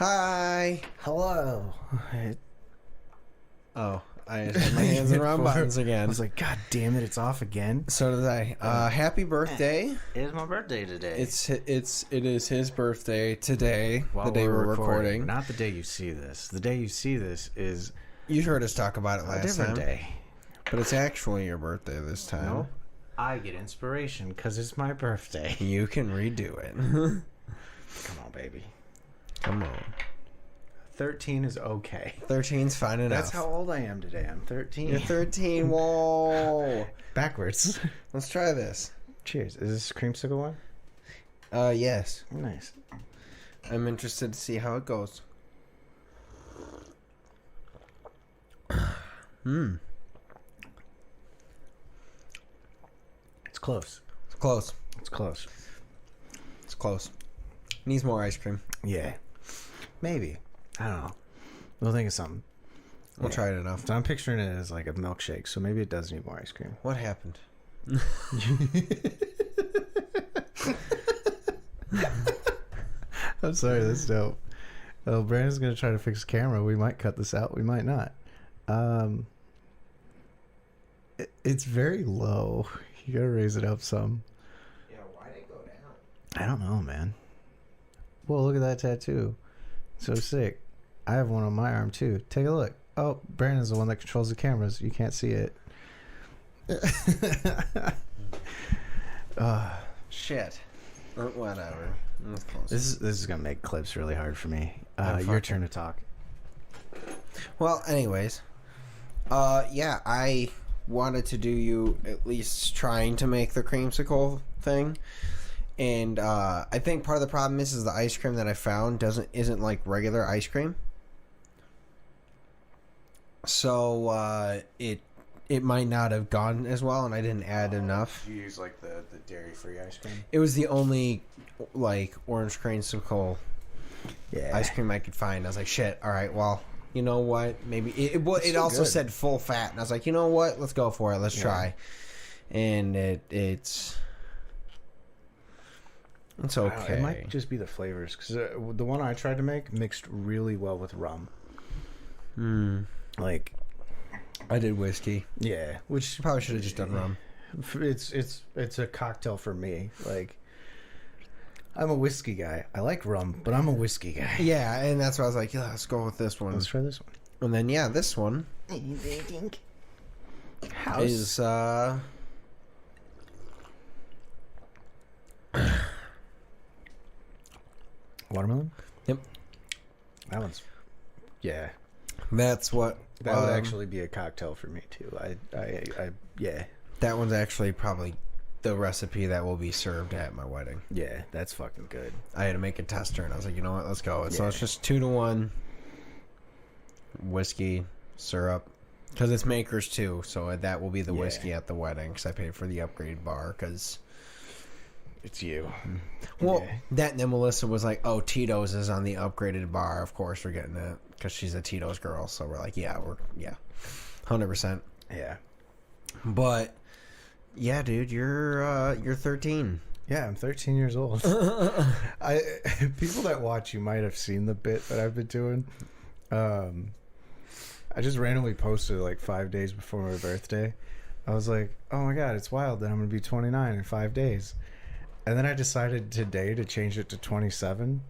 Hi. Hello. Oh, I had my hands in the wrong buttons again. I was like, God damn it, it's off again. So did I. Happy birthday. It is my birthday today. It is his birthday today, While the day we're recording. recording. Not the day you see this. The day you see this is You heard us talk about it a last different time. day. But it's actually your birthday this time. Nope. I get inspiration because it's my birthday. You can redo it. Come on, baby. Come on. 13 is okay. 13's fine enough. That's how old I am today. I'm 13. You're 13. Whoa. Backwards. Let's try this. Cheers. Is this a creamsicle one? Yes. Nice. I'm interested to see how it goes. It's close. It's close. It's close. It's close. Needs more ice cream. Yeah. Maybe. I don't know. We'll think of something. We'll try it enough. So I'm picturing it as like a milkshake, so maybe it does need more ice cream. What happened? I'm sorry, that's dope. Oh, Brandon's gonna try to fix the camera. We might cut this out. We might not. It's very low. You gotta raise it up some. Yeah, why'd it go down? I don't know, man. Whoa, look at that tattoo. So sick. I have one on my arm too. Take a look. Oh, Brandon's the one that controls the cameras. You can't see it. Shit. Or whatever. That's close. This is gonna make clips really hard for me. Your fucking- turn to talk. Well, anyways. Yeah, I wanted to do you at least trying to make the creamsicle thing. And I think part of the problem is the ice cream that I found isn't like regular ice cream. So it might not have gone as well, and I didn't add enough. You use like the dairy-free ice cream. It was the only like orange creamsicle ice cream I could find. I was like, shit. All right, well, you know what? Maybe it also said full fat, and I was like, you know what? Let's go for it. Let's try. And it's okay. It might just be the flavors, because the one I tried to make mixed really well with rum. Like, I did whiskey. yeah, which Probably should have just done rum. it's a cocktail for me. Like, I'm a whiskey guy. I like rum, but I'm a whiskey guy. Yeah, and that's why I was like, yeah, let's go with this one. Let's try this one. And then this one House. is Watermelon. Yep. That one's, yeah. That's what That would actually be a cocktail for me too. Yeah. that one's actually probably the recipe that will be served at my wedding. Yeah, that's fucking good. I had to make a tester, and I was like, you know what, let's go. So Yeah. it's just 2-to-1 whiskey syrup, because it's makers too. So that will be the whiskey at the wedding, because I paid for the upgraded bar. Because It's you. well, Yeah. that and then Melissa was like, oh, Tito's is on the upgraded bar. Of course we're getting it, because she's a Tito's girl. So we're like, yeah, 100%. Yeah. But yeah, dude, you're 13. Yeah, I'm 13 years old. People that watch you might have seen the bit that I've been doing. I just randomly posted like 5 days before my birthday. I was like, oh my god, it's wild that I'm gonna be 29 in 5 days. And then I decided today to change it to 27.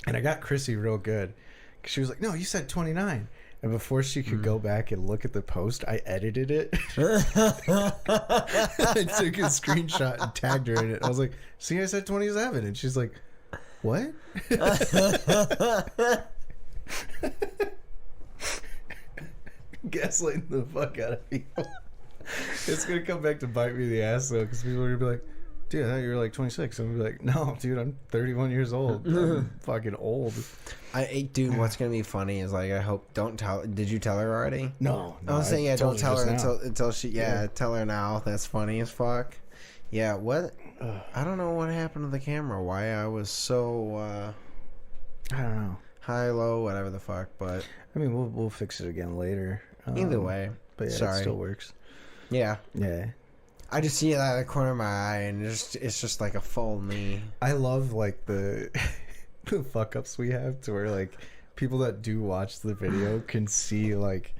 And I got Chrissy real good, because she was like, no, you said 29. And before she could go back and look at the post, I edited it. I took a screenshot and tagged her in it. I was like, see, I said 27. And she's like, what? Gaslighting the fuck out of people. It's going to come back to bite me in the ass, though, because people are going to be like, dude, I thought you were like 26. I'm going to be like, no, dude, I'm 31 years old. I'm fucking old. Dude, what's gonna be funny is like, I hope don't tell. Did you tell her already? No, I was saying, don't tell her until she. Yeah. Tell her now. That's funny as fuck. Yeah, what? I don't know what happened to the camera. Why I was so I don't know. high, low, whatever the fuck. But I mean, we'll fix it again later. either way, but yeah, sorry. it still works. Yeah, Yeah. I just see it out of the corner of my eye, and it's just like a full knee. I love like fuck ups we have to where like people that do watch the video can see like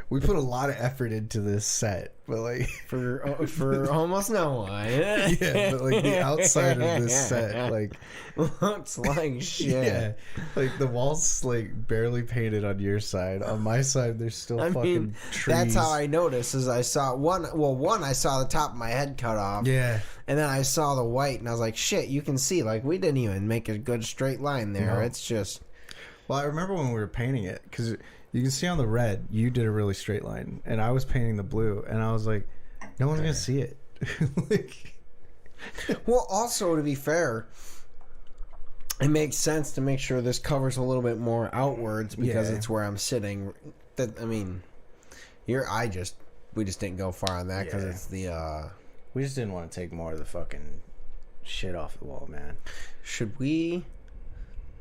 we put a lot of effort into this set, but like for almost no one. yeah, but like the outside of this set like looks like shit. Yeah, like the walls like barely painted on your side. On my side, there's still fucking trees. That's how I noticed. Is I saw one. I saw the top of my head cut off. Yeah, and then I saw the white, and I was like, shit. You can see like we didn't even make a good straight line there. No. It's just. Well, I remember when we were painting it because you can see on the red, you did a really straight line, and I was painting the blue, and I was like, no one's gonna see it. Like, well, also to be fair, it makes sense to make sure this covers a little bit more outwards because it's where I'm sitting. That I mean, we just didn't go far on that because it's the. We just didn't want to take more of the fucking shit off the wall, man. Should we?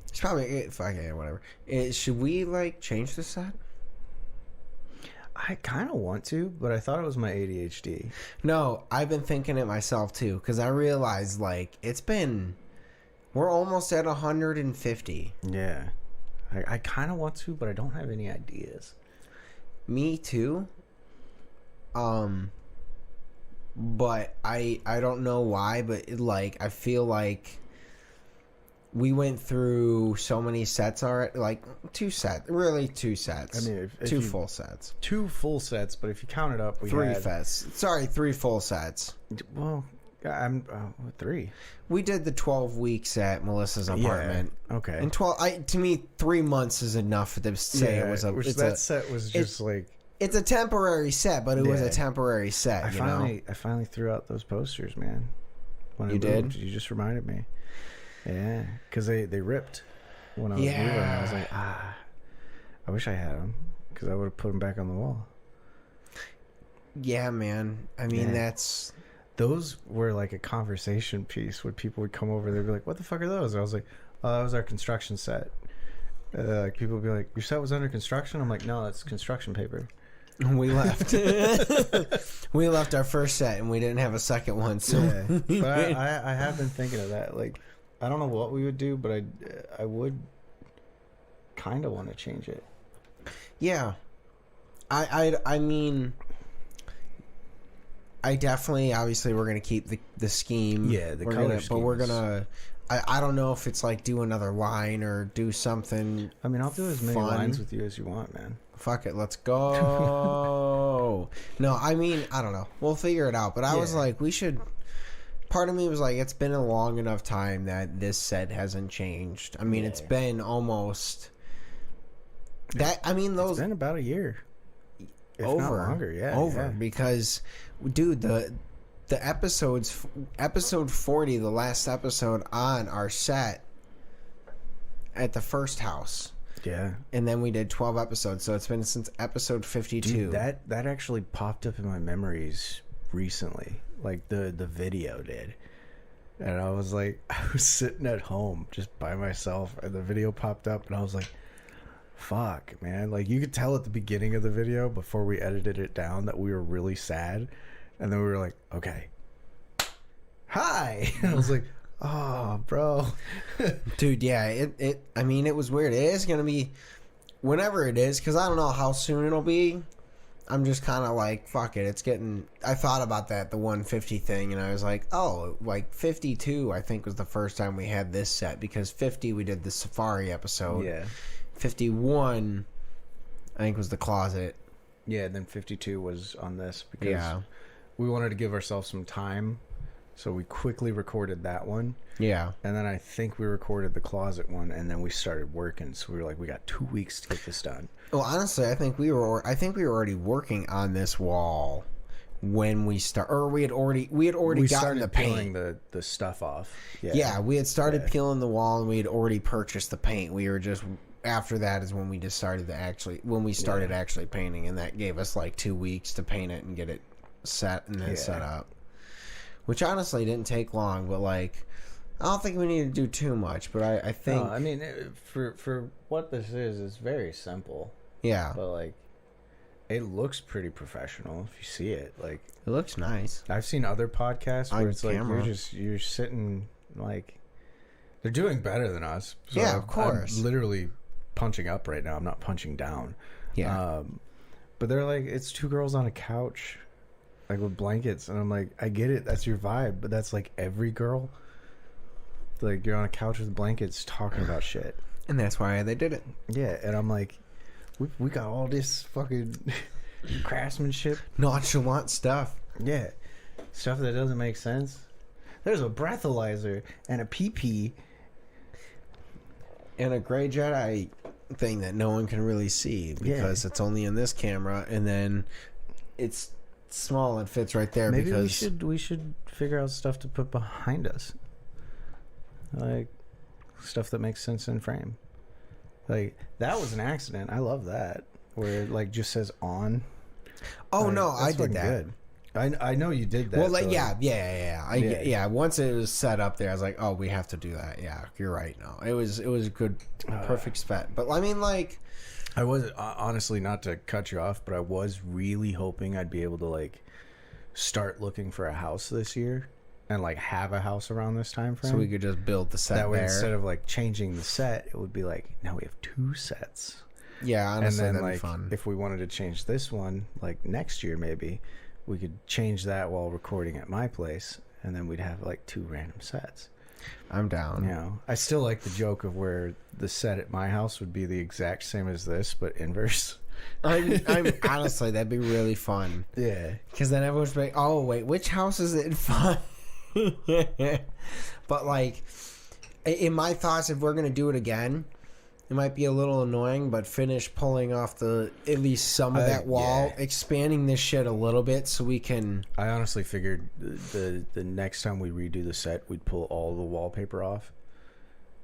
It's probably whatever. Should we like change the set? I kind of want to, but I thought it was my ADHD. No, I've been thinking it myself too because I realized like we're almost at 150. Yeah, I kind of want to, but I don't have any ideas. Me too. But I don't know why, but I feel like. We went through so many sets already, like two sets. I mean, two full sets. 2 full sets, but if you count it up, we three had... three full sets. Well, I'm 3. We did the 12 weeks at Melissa's apartment. Yeah, okay. And to me, 3 months is enough to say it was a. That set was just like. It's a temporary set, but it was a temporary set. I finally threw out those posters, man. When you did? You just reminded me. Yeah, because they ripped when I was leaving. I was like, I wish I had them because I would have put them back on the wall. Yeah, man. I mean, those were like a conversation piece when people would come over. They'd be like, "What the fuck are those?" And I was like, "Oh, that was our construction set." Like people would be like, "Your set was under construction?" I'm like, "No, that's construction paper." We left. We left our first set and we didn't have a second one. So, but I have been thinking of that, like. I don't know what we would do, but I would kind of want to change it. Yeah, I mean, I definitely obviously we're gonna keep the scheme. Yeah, the color scheme. But we're gonna. I don't know if it's like do another line or do something. I mean, I'll do as many lines with you as you want, man. Fuck it, let's go. No, I mean I don't know. We'll figure it out. But I was like, we should. Part of me was like, it's been a long enough time that this set hasn't changed. I mean, it's been almost that. I mean, it's been about a year, if not longer. Yeah, because, dude, the episodes, episode 40, the last episode on our set at the first house. Yeah, and then we did 12 episodes, so it's been since episode 52. Dude, that actually popped up in my memories recently. Like the video did, and I was like, I was sitting at home just by myself, and the video popped up, and I was like, "Fuck, man!" Like you could tell at the beginning of the video before we edited it down that we were really sad, and then we were like, "Okay, hi," and I was like, "Oh, bro, dude, yeah." I mean, it was weird. It is gonna be whenever it is, because I don't know how soon it'll be. I'm just kind of like, fuck it. It's getting. I thought about the 150 thing, and I was like, oh, like 52. I think was the first time we had this set because 50 we did the safari episode. Yeah. 51, I think was the closet. Yeah. And then 52 was on this because we wanted to give ourselves some time, so we quickly recorded that one. Yeah. And then I think we recorded the closet one, and then we started working. So we were like, we got 2 weeks to get this done. Well, honestly, I think we were already working on this wall when we start, or we had already gotten the paint, peeling the stuff off. Yeah, we had started peeling the wall, and we had already purchased the paint. We were just after that is when we decided to actually actually painting, and that gave us like 2 weeks to paint it and get it set and then set up. Which honestly didn't take long, but like. I don't think we need to do too much, but I think... No, I mean, for what this is, it's very simple. Yeah. But, like, it looks pretty professional if you see it. Like, it looks nice. I've seen other podcasts where on it's camera. Like, you're sitting, like... They're doing better than us. So Yeah, of course. I'm literally punching up right now. I'm not punching down. Yeah. But they're like, it's two girls on a couch, like with blankets, and I'm like, I get it. That's your vibe, but that's like every girl. Like you're on a couch with blankets talking about shit. And that's why they did it. Yeah, and I'm like, we got all this fucking craftsmanship. Nonchalant stuff. Yeah, stuff that doesn't make sense. There's a breathalyzer and a PP. And a gray Jedi thing that no one can really see because it's only in this camera, and then it's small and fits right there. Maybe because we should figure out stuff to put behind us, like stuff that makes sense in frame. Like that was an accident. I love that where it like just says on. Oh like, no, I did that. Good. I know you did that. Well, like yeah. Once it was set up there, I was like, oh, we have to do that. Yeah, you're right. No, it was a good, perfect spec. But I mean, like, I was honestly, not to cut you off, but I was really hoping I'd be able to like start looking for a house this year and like have a house around this time frame, so we could just build the set. That way, there. Instead of like changing the set, it would be like now we have 2 sets. Yeah, honestly, and then that'd like be fun. if we wanted to change this one, like next year maybe, we could change that while recording at my place, and then we'd have like 2 random sets. I'm down. You know, I still like the joke of where the set at my house would be the exact same as this, but inverse. I'm honestly, that'd be really fun. Yeah, because then everyone's like, "Oh wait, which house is it fun?" But like, in my thoughts, if we're gonna do it again, it might be a little annoying, but finish pulling off at least some of that wall, expanding this shit a little bit so we can. I honestly figured the next time we redo the set, we'd pull all the wallpaper off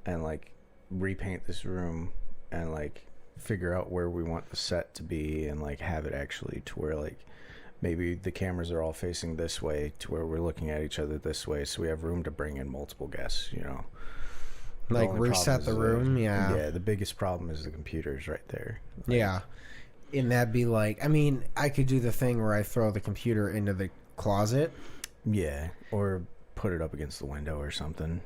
and like repaint this room and like figure out where we want the set to be and like have it actually to where like maybe the cameras are all facing this way to where we're looking at each other this way, so we have room to bring in multiple guests, you know. Like reset the room, Yeah, the biggest problem is the computers right there. Like, yeah. And that'd be like, I mean, I could do the thing where I throw the computer into the closet. Yeah, or put it up against the window or something.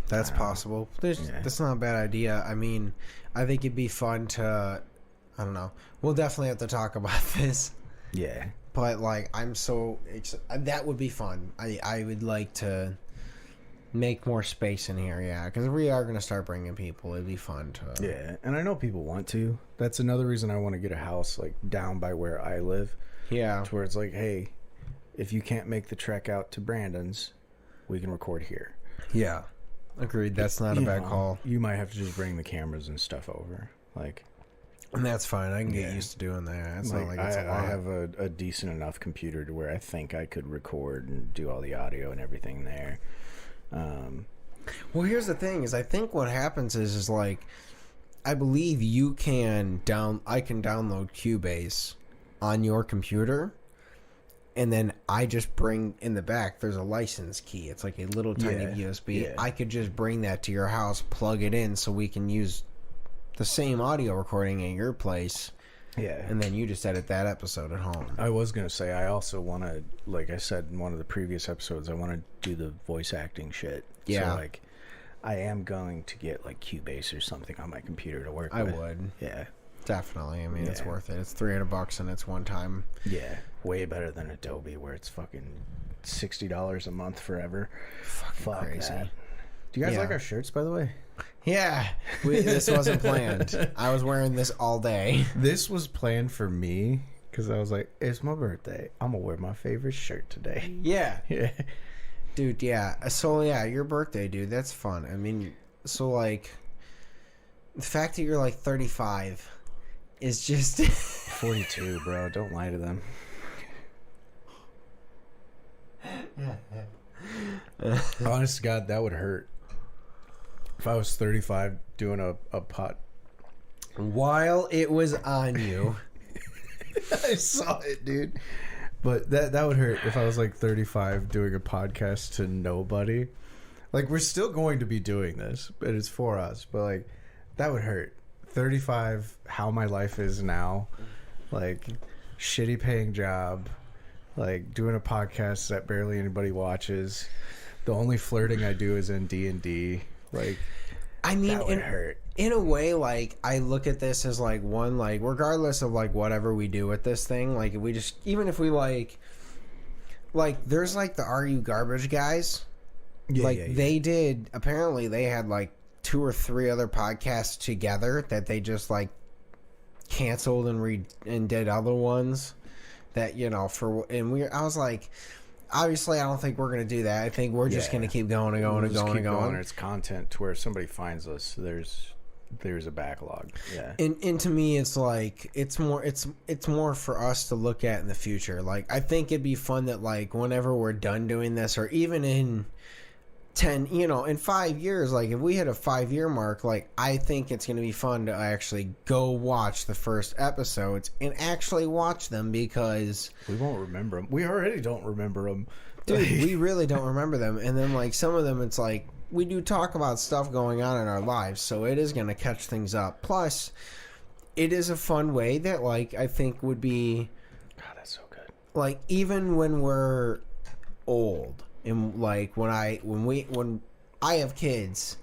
That's possible. That's not a bad idea. I mean, I think it'd be fun to, I don't know. We'll definitely have to talk about this. Yeah. But, like, I'm so that would be fun. I would like to make more space in here, yeah, because we are going to start bringing people. It'd be fun to. Yeah, and I know people want to. That's another reason I want to get a house like down by where I live. Yeah, to where it's like, hey, if you can't make the trek out to Brandon's, we can record here. Yeah, agreed. That's not a bad call. You might have to just bring the cameras and stuff over, like. And that's fine. I can get used to doing that. It's not like it's a lot. I have a decent enough computer to where I think I could record and do all the audio and everything there. Well, here's the thing: is I think what happens is like, I believe I can download Cubase on your computer, and then I just bring in the back. There's a license key. It's like a little tiny USB. Yeah. I could just bring that to your house, plug it in, so we can use the same audio recording at your place. Yeah. And then you just edit that episode at home. I was going to say, I also want to, like I said in one of the previous episodes, I want to do the voice acting shit. Yeah. So, like, I am going to get, like, Cubase or something on my computer to work with. I would. Yeah. Definitely. I mean, it's worth it. It's $300 and it's one time. Yeah. Way better than Adobe, where it's fucking $60 a month forever. Fuck crazy. That. Do you guys like our shirts, by the way? Yeah, this wasn't planned. I was wearing this all day. This was planned for me because I was like, it's my birthday. I'm going to wear my favorite shirt today. Yeah. Yeah. Dude, yeah. So, yeah, your birthday, dude. That's fun. I mean, so, like, the fact that you're, like, 35 is just... 42, bro. Don't lie to them. Honest to God, that would hurt. If I was 35 doing a pot. While it was on you. I saw it, dude. But that would hurt if I was like 35 doing a podcast to nobody. Like, we're still going to be doing this, but it's for us. But, like, that would hurt. 35, how my life is now. Like, shitty paying job. Like, doing a podcast that barely anybody watches. The only flirting I do is in D&D. Like, I mean, that would hurt. In a way, like, I look at this as, like, one, like, regardless of, like, whatever we do with this thing, like, if we just, even if we, like, there's, like, the Are You Garbage guys. They did, apparently they had, like, 2 or 3 other podcasts together that they just, like, canceled and did other ones that, you know, I was like, obviously, I don't think we're going to do that. I think we're just going to keep going and going and going and going. It's content to where if somebody finds us, there's a backlog. Yeah. And to me, it's like it's more for us to look at in the future. Like, I think it'd be fun that, like, whenever we're done doing this, or even in 10, you know, in 5 years, like, if we hit a 5-year mark, like, I think it's going to be fun to actually go watch the first episodes and actually watch them, because we won't remember them. We already don't remember them. Dude, we really don't remember them. And then, like, some of them, it's like, we do talk about stuff going on in our lives, so it is going to catch things up. Plus, it is a fun way that, like, I think would be... God, that's so good. Like, even when we're old... And like when I have kids,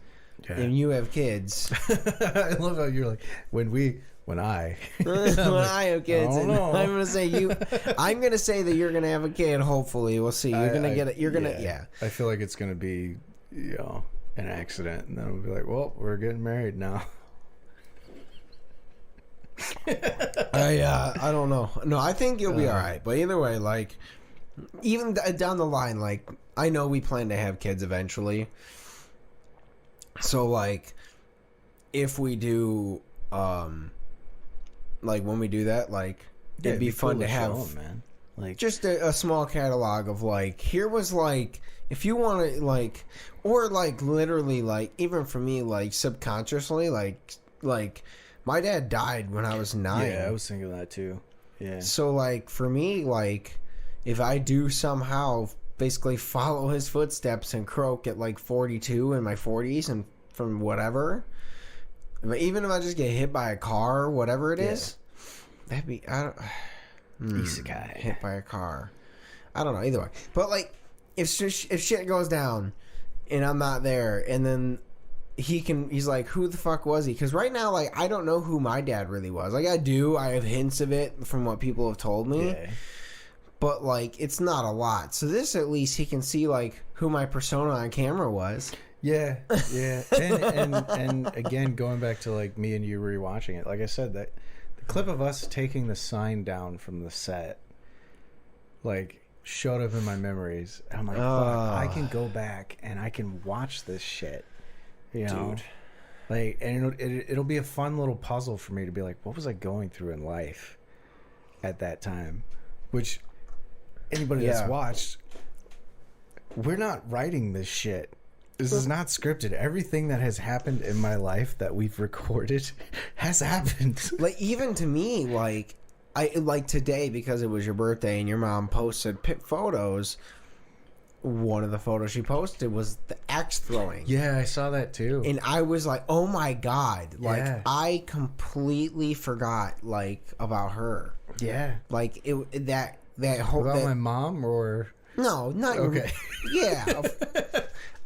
and you have kids. I love how you're like when I I have kids, and know. I'm gonna say you. I'm gonna say that you're gonna have a kid. Hopefully, we'll see. You're gonna get it. You're gonna I feel like it's gonna be, you know, an accident, and then we'll be like, well, we're getting married now. I don't know. No, I think you'll be all right. But either way, like, even down the line, like, I know we plan to have kids eventually. So, like, if we do, like, when we do that, like, it'd be fun to have, them, man. Like, just a small catalog of, like, here was, like, if you want to, like, or, like, literally, like, even for me, like, subconsciously, like, my dad died when I was 9. Yeah, I was thinking of that, too. Yeah. So, like, for me, like, if I do somehow basically follow his footsteps and croak at, like, 42 in my 40s and from whatever, even if I just get hit by a car or whatever it is, that'd be, Isekai. hit by a car. I don't know, either way. But, like, if shit goes down and I'm not there, and then he's like, who the fuck was he? Because right now, like, I don't know who my dad really was. Like, I have hints of it from what people have told me. Yeah. But, like, it's not a lot. So this, at least, he can see, like, who my persona on camera was. Yeah, yeah. And again, going back to, like, me and you rewatching it, like I said, that the clip of us taking the sign down from the set, like, showed up in my memories. And I'm like, fuck, I can go back and I can watch this shit. You know? Dude. Like, and it'll be a fun little puzzle for me to be like, what was I going through in life at that time? Which... anybody that's watched, we're not writing this shit. This is not scripted. Everything that has happened in my life that we've recorded has happened. Like, even to me, like, today, because it was your birthday and your mom posted photos, one of the photos she posted was the axe throwing. Yeah, I saw that too. And I was like, oh my God. Like, yeah. I completely forgot, like, about her. Yeah. Like, that whole... About my mom, or... No, not... Okay. Yeah.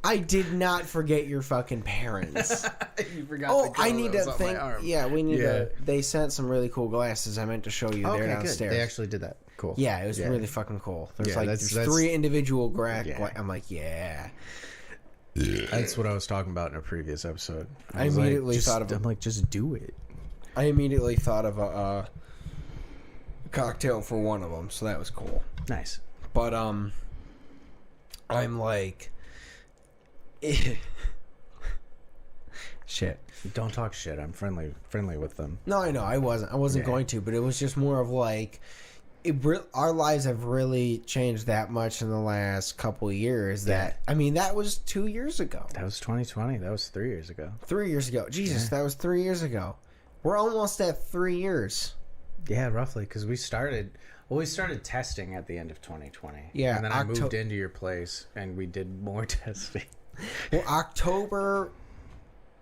I did not forget your fucking parents. You forgot. Oh, I need to think... Yeah, we need to... Yeah. They sent some really cool glasses I meant to show you there downstairs. Good. They actually did that. Cool. Yeah, it was really fucking cool. There's there's 3 individual I'm like, yeah. That's what I was talking about in a previous episode. I immediately thought of... I'm like, just do it. I immediately thought of a cocktail for one of them, so that was cool. Nice. But I'm like, shit. Don't talk shit. I'm friendly with them. No, I know. I wasn't going to, but it was just more of like, our lives have really changed that much in the last couple of years. That, I mean, that was 2 years ago. That was 2020. That was 3 years ago. 3 years ago. Jesus, that was 3 years ago. We're almost at 3 years. Yeah, roughly, because we started testing at the end of 2020. Yeah, and then I moved into your place, and we did more testing. Well, October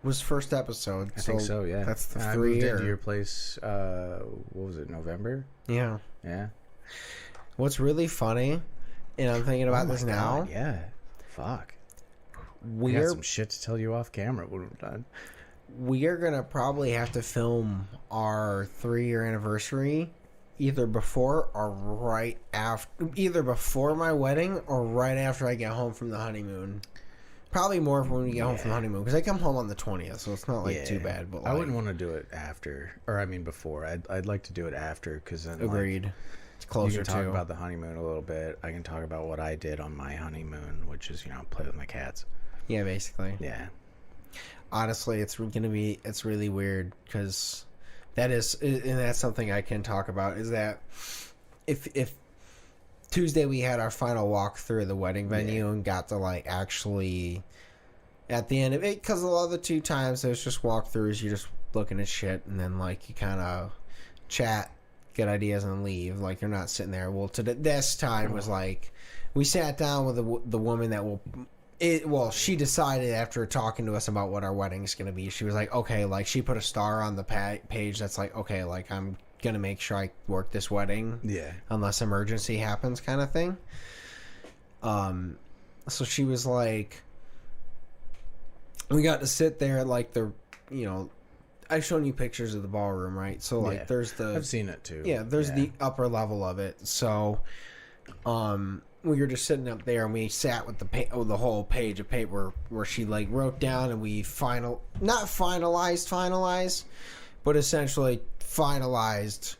was first episode. I think so. Yeah, that's the 3 I moved year. into your place. What was it? November. Yeah. Yeah. What's really funny, and I'm thinking about this now. Yeah. Fuck. I got some shit to tell you off camera when we're done. We are gonna probably have to film our 3-year anniversary either before or right after, either before my wedding or right after I get home from the honeymoon. Probably more when we get home from the honeymoon, because I come home on the 20th, so it's not like too bad. But I wouldn't want to do it after, or I mean before. I'd like to do it after, because then agreed. Like, it's closer. You can talk about the honeymoon a little bit. I can talk about what I did on my honeymoon, which is play with my cats. Yeah, basically. Yeah. Honestly, it's really weird, because that's something I can talk about, is that if Tuesday we had our final walk through the wedding venue and got to like actually at the end of it, because a lot of the 2 times there's just walkthroughs, you're just looking at shit and then like you kind of chat, get ideas and leave, like you're not sitting there. Well, this time was like we sat down with the woman that she decided after talking to us about what our wedding's going to be, she was like, okay, like she put a star on the page that's like, okay, like I'm going to make sure I work this wedding. Yeah. Unless emergency happens kind of thing. So she was like, we got to sit there at like I've shown you pictures of the ballroom, right? So like there's I've seen it too. Yeah, there's the upper level of it. So we were just sitting up there and we sat with the whole page of paper where she like wrote down, and we not finalized, but essentially finalized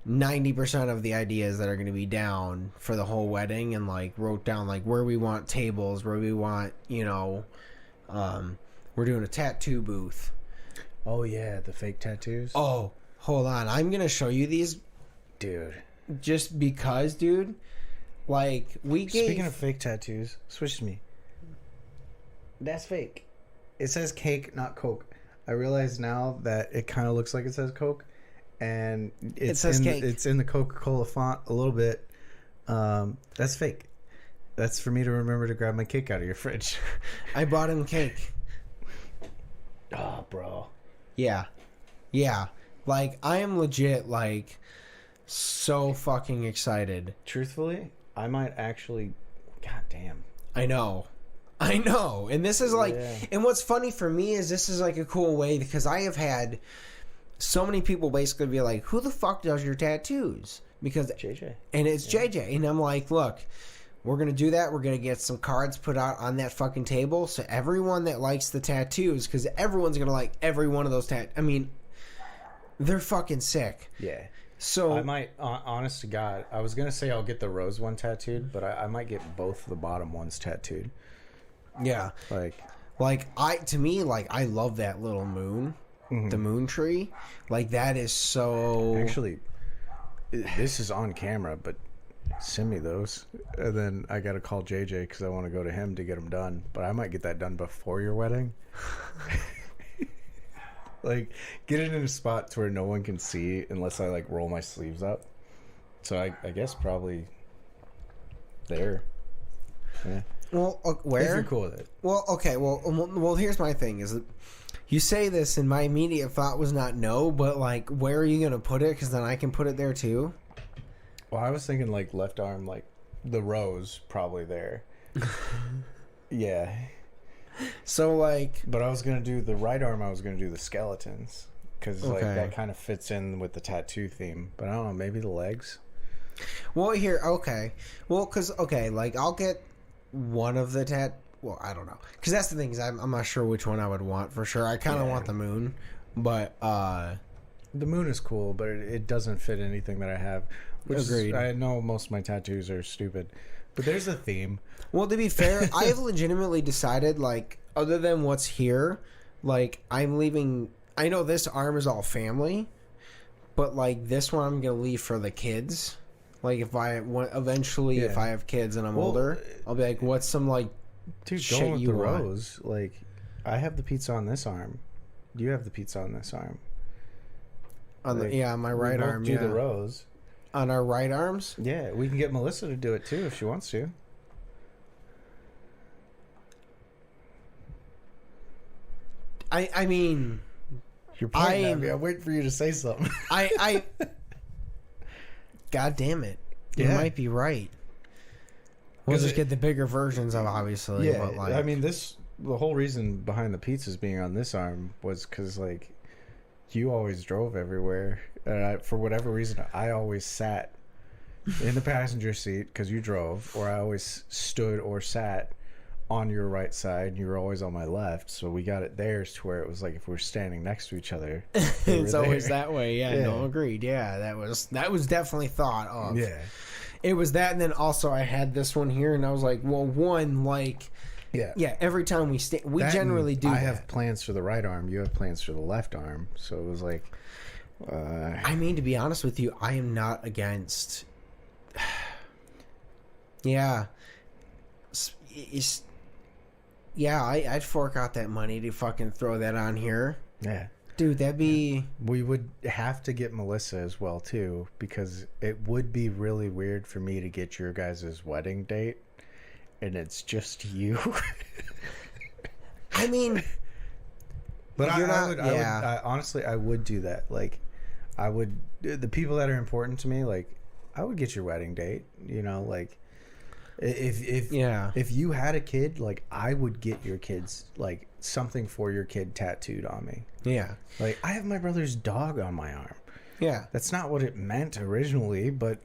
90% of the ideas that are going to be down for the whole wedding, and like wrote down like where we want tables, where we want, we're doing a tattoo booth. Oh yeah, the fake tattoos. Oh, hold on. I'm going to show you these. Dude. Just because, dude. Like, Speaking of fake tattoos, switch to me. That's fake. It says cake, not Coke. I realize now that it kind of looks like it says Coke, and it says cake. It's in the Coca-Cola font a little bit. That's fake. That's for me to remember to grab my cake out of your fridge. I bought him cake. Oh, bro. Yeah. Yeah. Like, I am legit, like, so fucking excited. Truthfully, I might actually... God damn. I know. And this is like... Yeah. And what's funny for me is this is like a cool way, because I have had so many people basically be like, who the fuck does your tattoos? Because... JJ. And it's JJ. And I'm like, look... We're going to do that. We're going to get some cards put out on that fucking table. So everyone that likes the tattoos, because everyone's going to like every one of those tattoos. I mean, they're fucking sick. Yeah. So I might, honest to God, I was going to say I'll get the rose one tattooed, but I might get both the bottom ones tattooed. Yeah. To me, I love that little moon, the moon tree. Like, that is so... Actually, this is on camera, but... Send me those, and then I gotta call JJ because I want to go to him to get them done. But I might get that done before your wedding. Like, get it in a spot to where no one can see unless I like roll my sleeves up. So I guess probably there. Yeah. Well, where? If you're cool with it. Well, okay. Well, here's my thing: is that you say this, and my immediate thought was not no, but like, where are you gonna put it? Because then I can put it there too. Well, I was thinking like left arm, like the rose probably there. Yeah. So like, but I was gonna do the right arm. I was gonna do the skeletons because like that kind of fits in with the tattoo theme. But I don't know, maybe the legs. Well, because like I'll get one of the Well, I don't know, because that's the thing is I'm not sure which one I would want for sure. I kind of want the moon, but the moon is cool, but it doesn't fit anything that I have. Agreed. I know most of my tattoos are stupid, but there's a theme. Well, to be fair, I have legitimately decided, like, other than what's here, like, I'm leaving... I know this arm is all family, but, like, this one I'm going to leave for the kids. Like, if I have kids and I'm older, I'll be like, what's some, like, dude, going with the rose? Like, I have the pizza on this arm. You have the pizza on this arm. On my right arm, do the rose. On our right arms? Yeah, we can get Melissa to do it too if she wants to. I mean... You're pointing at me. I'm waiting for you to say something. God damn it. You might be right. We'll just get the bigger versions of, obviously. Yeah, but like... I mean, this the whole reason behind the pizzas being on this arm was because, like, you always drove everywhere. And for whatever reason, I always sat in the passenger seat because you drove, or I always stood or sat on your right side, and you were always on my left. So we got it theirs to where it was like if we're standing next to each other, it's always that way. Yeah, no, agreed. Yeah, that was definitely thought of. Yeah. It was that, and then also I had this one here, and I was like, well, one, like, yeah. Every time we generally do. I have plans for the right arm. You have plans for the left arm. So it was like, I mean, to be honest with you, I am not against. Yeah, I'd fork out that money to fucking throw that on here. Yeah. Dude, that'd be... We would have to get Melissa as well, too, because it would be really weird for me to get your guys' wedding date, and it's just you. I mean... But honestly, I would do that. Like, I would... The people that are important to me, like, I would get your wedding date, you know, like... If you had a kid, like, I would get your kids, like, something for your kid tattooed on me. Yeah. Like, I have my brother's dog on my arm. Yeah. That's not what it meant originally, but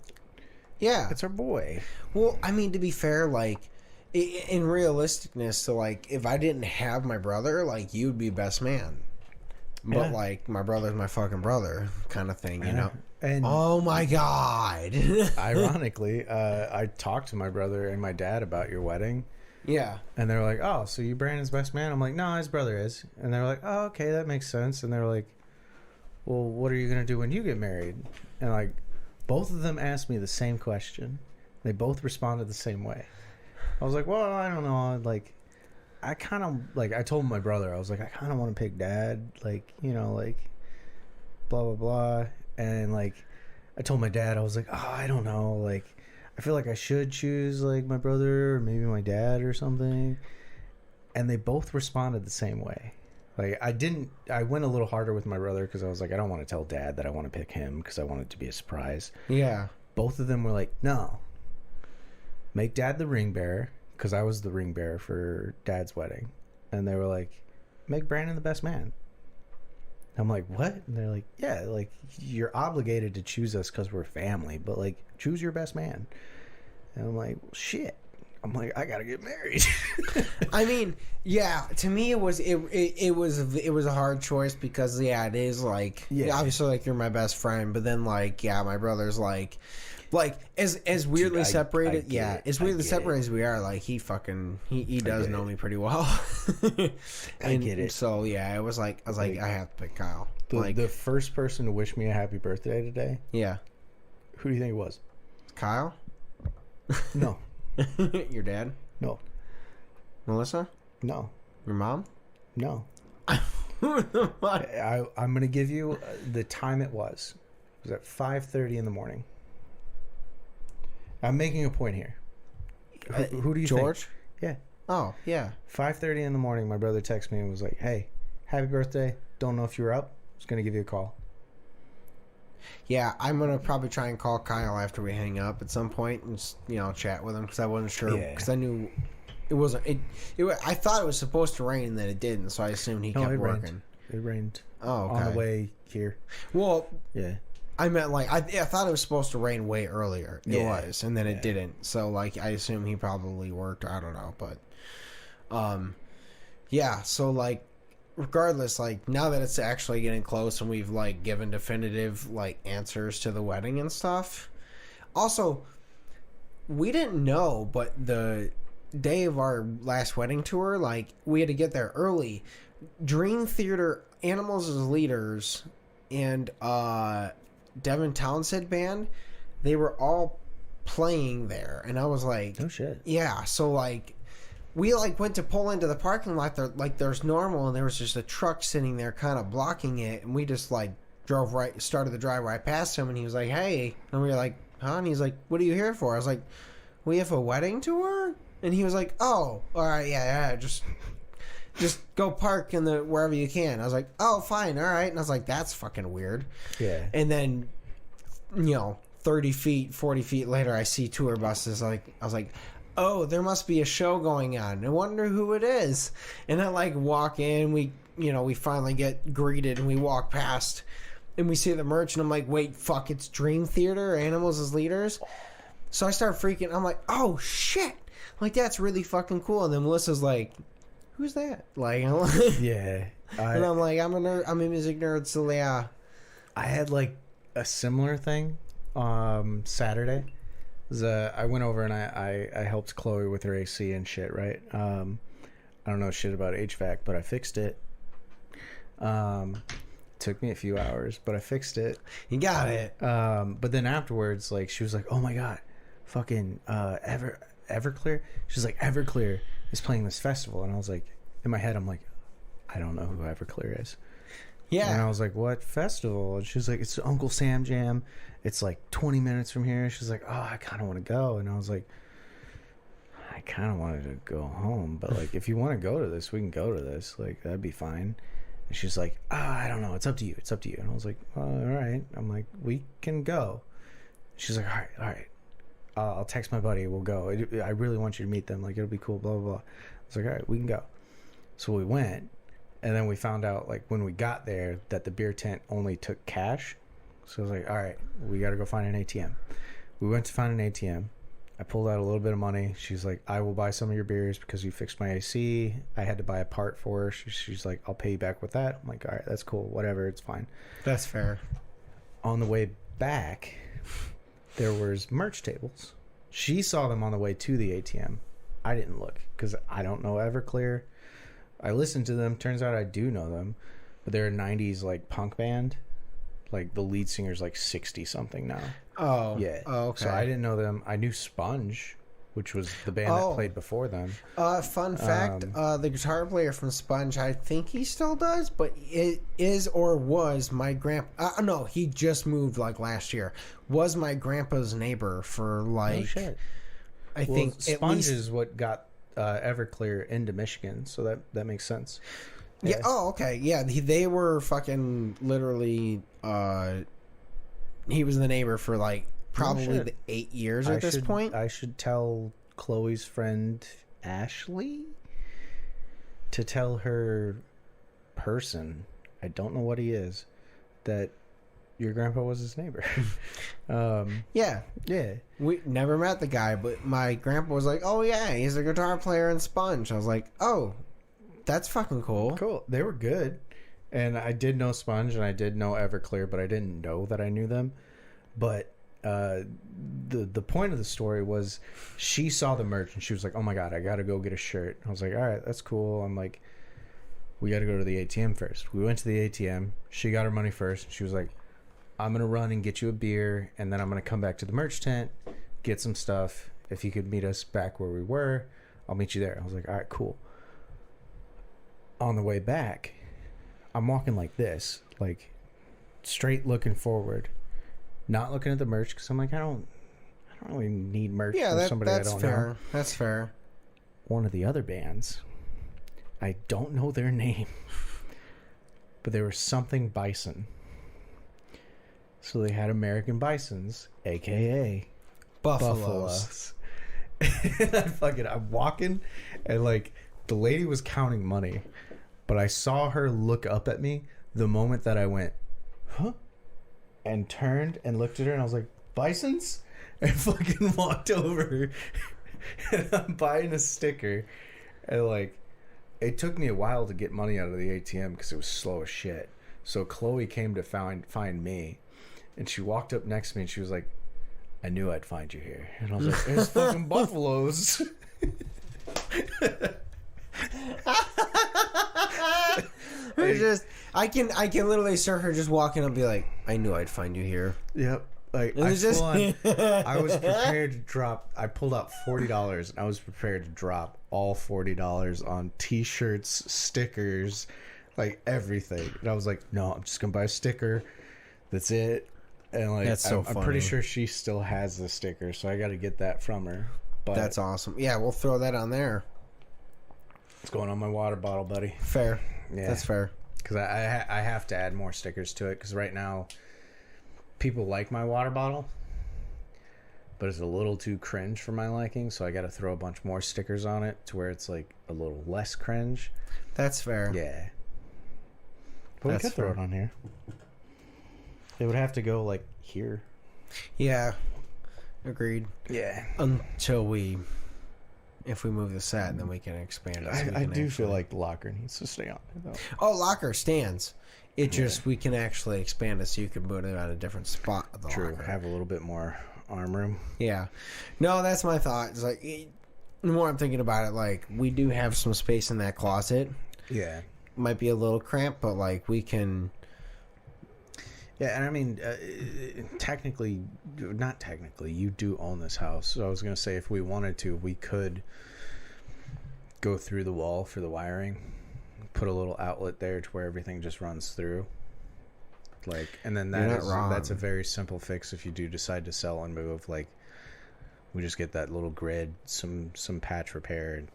yeah, it's our boy. Well, I mean, to be fair, like, in realisticness, so, like, if I didn't have my brother, like, you'd be best man. But, like, my brother's my fucking brother kind of thing, you know? And oh, my God. Ironically, I talked to my brother and my dad about your wedding. Yeah. And they're like, oh, so you Brandon's best man? I'm like, no, his brother is. And they're like, oh, okay, that makes sense. And they're like, well, what are you going to do when you get married? And, like, both of them asked me the same question. They both responded the same way. I was like, well, I don't know. Like, I kind of, like, I told my brother, I was like, I kind of want to pick dad. Like, you know, like, blah, blah, blah. And, like, I told my dad, I was like, oh, I don't know. Like, I feel like I should choose, like, my brother or maybe my dad or something. And they both responded the same way. Like, I went a little harder with my brother because I was like, I don't want to tell dad that I want to pick him because I want it to be a surprise. Yeah. Both of them were like, no. Make dad the ring bearer because I was the ring bearer for dad's wedding. And they were like, make Brandon the best man. I'm like, what? And they're like, yeah, like, you're obligated to choose us because we're family, but, like, choose your best man. And I'm like, well, shit. I'm like, I gotta get married. I mean, yeah, to me it was a hard choice because, yeah, it is, like, obviously, like, you're my best friend, but then, like, yeah, my brother's, like as weirdly separated, as weirdly separated as we are, like, he does know me pretty well. I get it. So yeah, I was like, I have to pick Kyle. The first person to wish me a happy birthday today. Yeah. Who do you think it was? Kyle? No. Your dad? No. Melissa? No. Your mom? No. I'm gonna give you the time it was. It was at 5:30 in the morning. I'm making a point here. Who do you think? George? Yeah. Oh, yeah. 5:30 in the morning, my brother texted me and was like, hey, happy birthday. Don't know if you were up. I was going to give you a call. Yeah, I'm going to probably try and call Kyle after we hang up at some point and just, you know, chat with him because I wasn't sure. Because I knew it wasn't. I thought it was supposed to rain and then it didn't, so I assumed he kept working. It rained. Oh, okay. On the way here. Well, yeah. I meant, like, I thought it was supposed to rain way earlier. It was, and then it didn't. So, like, I assume he probably worked. I don't know, but, yeah. So, like, regardless, like, now that it's actually getting close and we've, like, given definitive, like, answers to the wedding and stuff. Also, we didn't know, but the day of our last wedding tour, like, we had to get there early. Dream Theater, Animals as Leaders, and, Devin Townsend band, they were all playing there, and I was like, oh shit, yeah. So, like, we, like, went to pull into the parking lot there, like, there's normal, and there was just a truck sitting there kind of blocking it, and we just, like, started the drive right past him, and he was like, hey, and we were like, huh? And he's like, what are you here for? I was like, we have a wedding tour? And he was like, oh, all right, yeah, just go park in the wherever you can. I was like, oh, fine, all right. And I was like, that's fucking weird. Yeah. And then, you know, 30 feet, 40 feet later, I see tour buses. I was like, oh, there must be a show going on. I wonder who it is. And I like walk in. We finally get greeted and we walk past and we see the merch and I'm like, wait, fuck, it's Dream Theater, Animals as Leaders. So I start freaking. I'm like, oh shit, like that's really fucking cool. And then Melissa's like, who's that? Like, Yeah. And I'm like, I'm a nerd. I'm a music nerd. So yeah, I had like a similar thing Saturday. I went over and I helped Chloe with her AC and shit, right? I don't know shit about HVAC, but I fixed it. Took me a few hours, but I fixed it. you got it. But then afterwards, like, she was like, oh my god, fucking Everclear. She's like, Everclear is playing this festival. And I was like, in my head, I'm like, I don't know who Everclear is. Yeah. And I was like, what festival? And she was like, it's Uncle Sam Jam. It's like 20 minutes from here. She's like, oh, I kind of want to go. And I was like, I kind of wanted to go home. But, like, if you want to go to this, we can go to this. Like, that'd be fine. And she's like, I don't know. It's up to you. It's up to you. And I was like, all right. I'm like, we can go. She's like, all right. I'll text my buddy. We'll go. I really want you to meet them. Like, it'll be cool, blah, blah, blah. I was like, all right, we can go. So we went. And then we found out, like, when we got there, that the beer tent only took cash. So I was like, all right, we got to go find an ATM. We went to find an ATM. I pulled out a little bit of money. She's like, I will buy some of your beers because you fixed my AC. I had to buy a part for her. She's like, I'll pay you back with that. I'm like, all right, that's cool. Whatever, it's fine. That's fair. On the way back, there was merch tables. She saw them on the way to the ATM. I didn't look because I don't know Everclear. I listened to them. Turns out I do know them. But they're a 90s, like, punk band. Like, the lead singer's, like, 60-something now. Oh. Yeah. Oh, okay. So I didn't know them. I knew Sponge, which was the band that played before them. Fun fact, the guitar player from Sponge, I think he still does, but it is or was my grandpa... no, he just moved, like, last year. Was my grandpa's neighbor for, like... Oh, shit. I think Sponge at least... is what got Everclear into Michigan, so that makes sense. Yeah. Oh, okay. Yeah, they were fucking literally. He was the neighbor for like probably the 8 years at this point. I should tell Chloe's friend Ashley to tell her person. I don't know what he is. That your grandpa was his neighbor. Yeah. We never met the guy, but my grandpa was like, "Oh yeah, he's a guitar player in Sponge." I was like, "Oh, that's fucking cool." Cool. They were good, and I did know Sponge and I did know Everclear, but I didn't know that I knew them. But the point of the story was, she saw the merch and she was like, "Oh my god, I gotta go get a shirt." I was like, "All right, that's cool." I'm like, "We gotta go to the ATM first." We went to the ATM. She got her money first. She was like, I'm going to run and get you a beer, and then I'm going to come back to the merch tent, get some stuff. If you could meet us back where we were, I'll meet you there. I was like, all right, cool. On the way back, I'm walking like this, like straight looking forward, not looking at the merch because I'm like, I don't really need merch from somebody I don't know. That's fair. One of the other bands, I don't know their name, but they were something Bison. So they had American Bisons, a.k.a. Buffaloes. And I'm walking, and, like, the lady was counting money, but I saw her look up at me the moment that I went, huh? And turned and looked at her, and I was like, Bisons? And fucking walked over. And I'm buying a sticker. And, like, it took me a while to get money out of the ATM because it was slow as shit. So Chloe came to find me. And she walked up next to me and she was like, I knew I'd find you here. And I was like, there's fucking buffaloes. I can literally start her just walking up and be like, I knew I'd find you here. Yep. Like, I was prepared to drop. I pulled out $40 and I was prepared to drop all $40 on t-shirts, stickers, like everything. And I was like, no, I'm just gonna buy a sticker. That's it. And, like, that's so funny. I'm pretty sure she still has the sticker, so I got to get that from her. But that's awesome. Yeah, we'll throw that on there. It's going on my water bottle, buddy. Fair. Yeah, that's fair. Because I have to add more stickers to it. Because right now, people like my water bottle, but it's a little too cringe for my liking, so I got to throw a bunch more stickers on it to where it's like a little less cringe. That's fair. Yeah. But That's we could throw it on here. It would have to go like here. Yeah. Agreed. Yeah. Until if we move the set, then we can expand it. I do feel like the locker needs to stay on there, though. Oh, locker stands. It just, we can actually expand it so you can put it at a different spot of the True. locker. Have a little bit more arm room. Yeah. No, that's my thought. It's like, the more I'm thinking about it, like, we do have some space in that closet. Yeah. Might be a little cramped, but, like, we can... Yeah, and I mean, not technically, you do own this house. So I was going to say, if we wanted to, we could go through the wall for the wiring, put a little outlet there to where everything just runs through. Like, and then that's a very simple fix if you do decide to sell and move. Like, we just get that little grid, some patch repair, and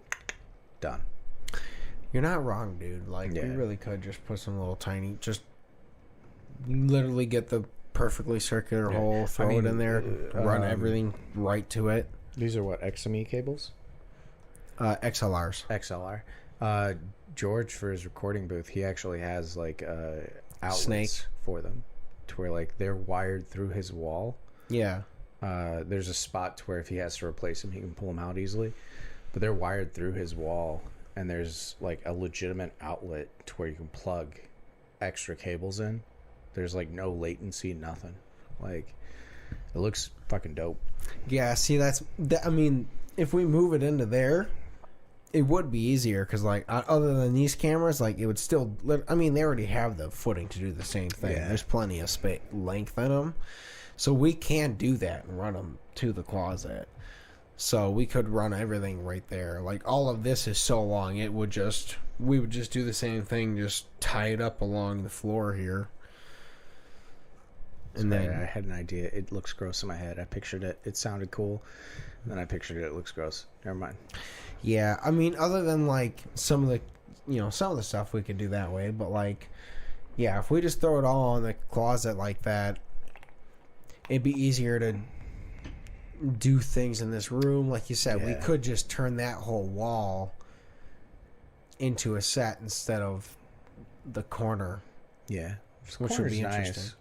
done. You're not wrong, dude. Like, we really could just put some little tiny, just literally get the perfectly circular hole, throw it in there, run everything right to it. These are what, XME cables? XLRs. XLR. George, for his recording booth, he actually has like outlets Snake for them, to where like they're wired through his wall. Yeah. There's a spot to where if he has to replace them, he can pull them out easily. But they're wired through his wall, and there's like a legitimate outlet to where you can plug extra cables in. There's like no latency, nothing. Like, it looks fucking dope. Yeah, see, I mean, if we move it into there, it would be easier because, like, other than these cameras, like, it would still. I mean, they already have the footing to do the same thing. Yeah. There's plenty of length in them, so we can do that and run them to the closet. So we could run everything right there. Like, all of this is so long, we would just do the same thing, just tie it up along the floor here. And then I had an idea. It looks gross in my head. I pictured it. It sounded cool. And then I pictured it. It looks gross. Never mind. Yeah, I mean, other than like some of the stuff we could do that way, but like, yeah, if we just throw it all in the closet like that, it'd be easier to do things in this room. Like you said, we could just turn that whole wall into a set instead of the corner. Yeah, which would be interesting. Nice.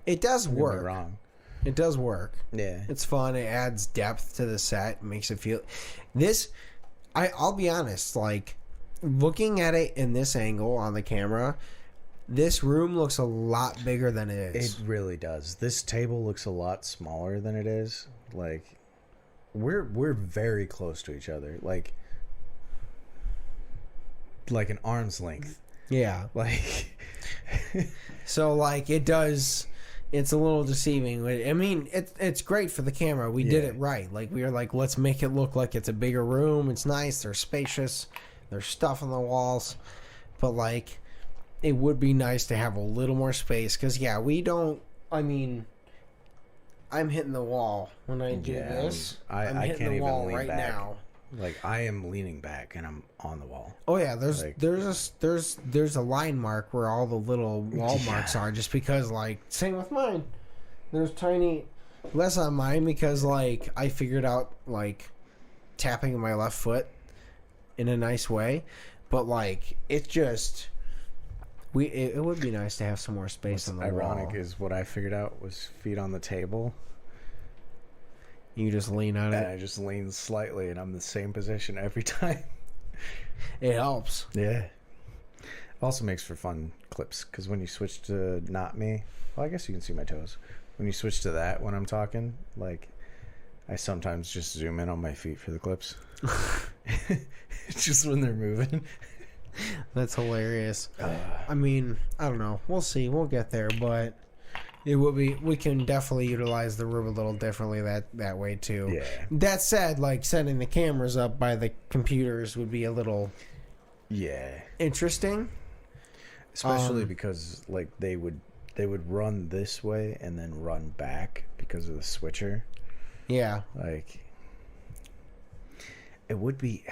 It does work. Don't get me wrong. It does work. Yeah. It's fun. It adds depth to the set. It makes it feel... I'll be honest, like, looking at it in this angle on the camera, this room looks a lot bigger than it is. It really does. This table looks a lot smaller than it is. Like, we're very close to each other. Like an arm's length. Yeah. Like... So, like, it does... It's a little deceiving. I mean, it's great for the camera. We did it right. Like, we were like, let's make it look like it's a bigger room. It's nice. They're spacious. There's stuff on the walls. But, like, it would be nice to have a little more space. Because, yeah, we don't... I mean, I'm hitting the wall when I do this. I'm hitting can't the wall even lean right back. now. Like, I am leaning back and I'm on the wall. Oh yeah, there's a line mark where all the little wall marks are, just because, like, same with mine. There's less on mine because, like, I figured out, like, tapping my left foot in a nice way, but, like, it just it would be nice to have some more space on the wall. Ironic is what I figured out was feet on the table. You just lean on it. And I just lean slightly, and I'm in the same position every time. It helps. Yeah. Also makes for fun clips, because when you switch to not me, well, I guess you can see my toes. When you switch to that when I'm talking, like, I sometimes just zoom in on my feet for the clips. It's just when they're moving. That's hilarious. I mean, I don't know. We'll see. We'll get there, but... It will be. We can definitely utilize the room a little differently that way too. Yeah. That said, like, setting the cameras up by the computers would be a little interesting. Especially because, like, they would run this way and then run back because of the switcher. Yeah. Like, it would be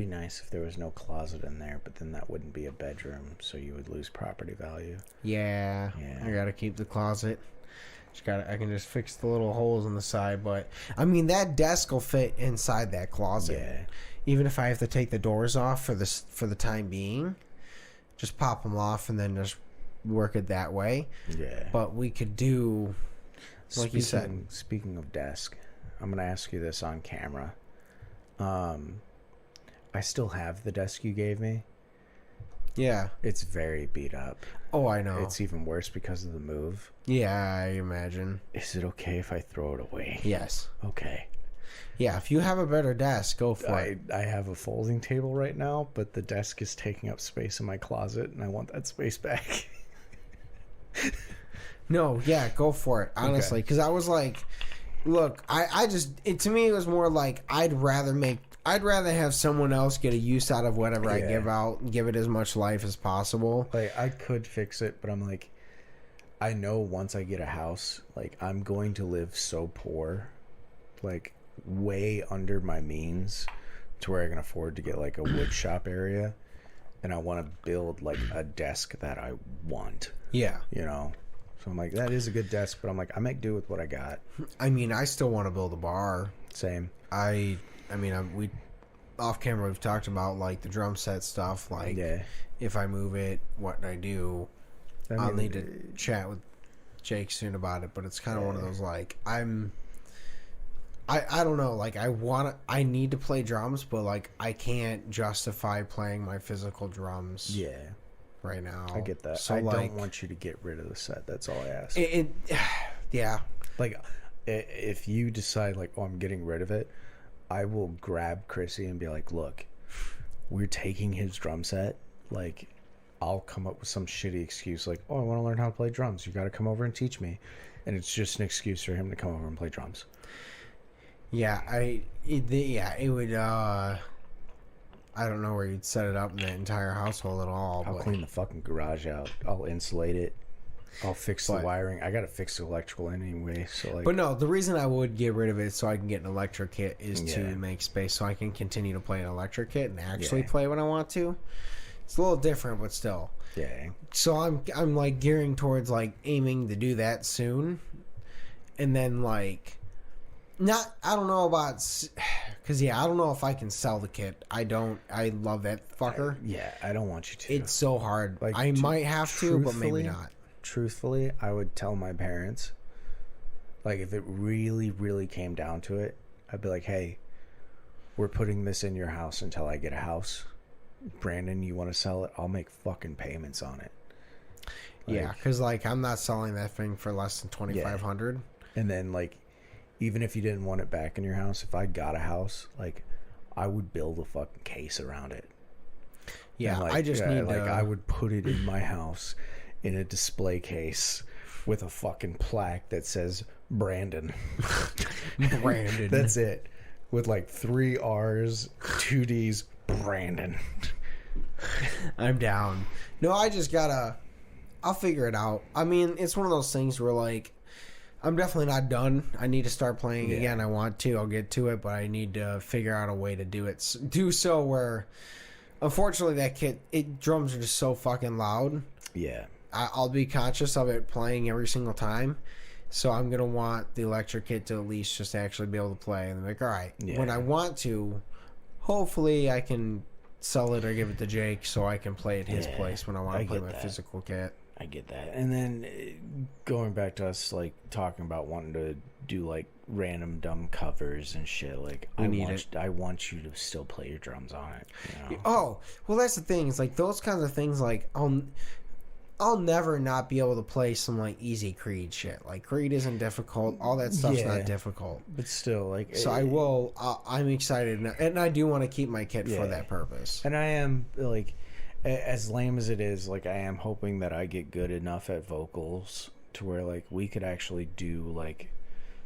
nice if there was no closet in there, but then that wouldn't be a bedroom, so you would lose property value. Yeah. I gotta keep the closet. I can just fix the little holes in the side, but I mean that desk will fit inside that closet. Yeah. Even if I have to take the doors off for the time being, just pop them off and then just work it that way. Yeah. But we could do, like you said. Speaking of desk, I'm gonna ask you this on camera. I still have the desk you gave me. Yeah. It's very beat up. Oh, I know. It's even worse because of the move. Yeah, I imagine. Is it okay if I throw it away? Yes. Okay. Yeah, if you have a better desk, go for it. I have a folding table right now, but the desk is taking up space in my closet, and I want that space back. No, yeah, go for it, honestly. Because I was like, look, to me, it was more like I'd rather have someone else get a use out of whatever I give out and give it as much life as possible. Like, I could fix it, but I'm like, I know once I get a house, like, I'm going to live so poor, like, way under my means to where I can afford to get, like, a wood shop area. And I want to build, like, a desk that I want. Yeah. You know? So I'm like, that is a good desk, but I'm like, I make do with what I got. I mean, I still want to build a bar. Same. I mean, we off camera we've talked about like the drum set stuff. Like, if I move it, what I do. I'll need to chat with Jake soon about it. But it's kind of one of those like I don't know. Like I need to play drums, but like I can't justify playing my physical drums. Yeah. Right now, I get that. So I like, don't want you to get rid of the set. That's all I ask. Yeah. Like, if you decide like, oh, I'm getting rid of it, I will grab Chrissy and be like, look, we're taking his drum set. Like, I'll come up with some shitty excuse like, oh, I want to learn how to play drums. You got to come over and teach me. And it's just an excuse for him to come over and play drums. Yeah, it would. I don't know where you'd set it up in the entire household at all. I'll clean the fucking garage out. I'll insulate it. I'll fix the wiring. I gotta fix the electrical anyway. So like, but no, the reason I would get rid of it so I can get an electric kit is to make space so I can continue to play an electric kit and actually play when I want to. It's a little different, but still. Yeah. So I'm like gearing towards like aiming to do that soon, and then like. I don't know about, because I don't know if I can sell the kit. I love that fucker. I don't want you to. It's so hard. Like, I might have to, but maybe not. Truthfully, I would tell my parents, like, if it really, really came down to it, I'd be like, hey, we're putting this in your house until I get a house. Brandon, you want to sell it? I'll make fucking payments on it. Like, yeah, because, like, I'm not selling that thing for less than $2,500. And then, like, even if you didn't want it back in your house, if I got a house, like, I would build a fucking case around it. Yeah, like, I just need like, I would put it in my house in a display case with a fucking plaque that says Brandon. Brandon. That's it. With like 3 R's, 2 D's, Brandon. I'm down. No, I just gotta... I'll figure it out. I mean, it's one of those things where, like, I'm definitely not done. I need to start playing again. I want to. I'll get to it, but I need to figure out a way to do so where, unfortunately, that kit, drums are just so fucking loud. Yeah. I'll be conscious of it playing every single time. So I'm going to want the electric kit to at least just actually be able to play. And I'm like, all right, when I want to, hopefully I can sell it or give it to Jake so I can play at his place when I want to play my physical kit. I get that. And then going back to us, like, talking about wanting to do, like, random dumb covers and shit, like, I want you to still play your drums on it. You know? Oh, well, that's the thing. It's like those kinds of things, like, I'll never not be able to play some, like, easy Creed shit. Like, Creed isn't difficult. All that stuff's not difficult. But still, like... So I will... I'm excited. And I do want to keep my kit for that purpose. And I am, like... As lame as it is, like, I am hoping that I get good enough at vocals to where, like, we could actually do, like,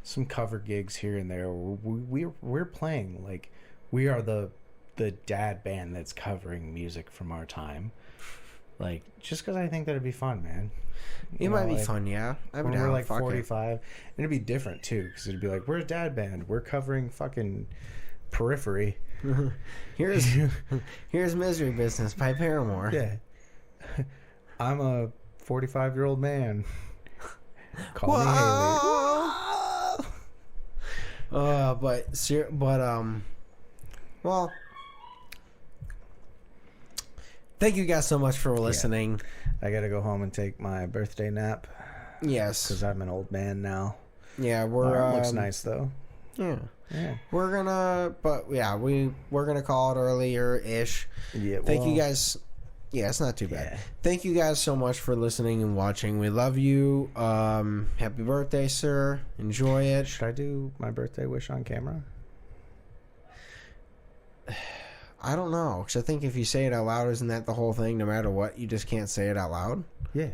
some cover gigs here and there. We're playing, like, we are the dad band that's covering music from our time. Like, just because I think that'd be fun, man. It might be fun, yeah. When we're, like, 45. And it'd be different, too, because it'd be like, we're a dad band. We're covering fucking Periphery. Here's Misery Business by Paramore. Yeah. I'm a 45-year-old man. Call me Haley. Well, thank you guys so much for listening. I gotta go home and take my birthday nap. Yes, because I'm an old man now. Yeah, we're looks nice though. Yeah. Yeah. We're gonna call it earlier ish. Yeah. Thank you guys. Yeah, it's not too bad. Yeah. Thank you guys so much for listening and watching. We love you. Happy birthday, sir. Enjoy it. Should I do my birthday wish on camera? I don't know, because I think if you say it out loud, isn't that the whole thing? No matter what, you just can't say it out loud? Yeah.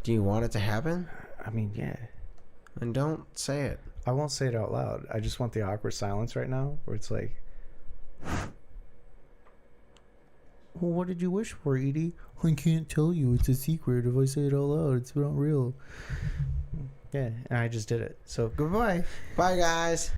Do you want it to happen? I mean, yeah. Then don't say it. I won't say it out loud. I just want the awkward silence right now where it's like, well, what did you wish for, Edie? I can't tell you. It's a secret. If I say it out loud, it's not real. Yeah, and I just did it. So, goodbye. Bye, guys.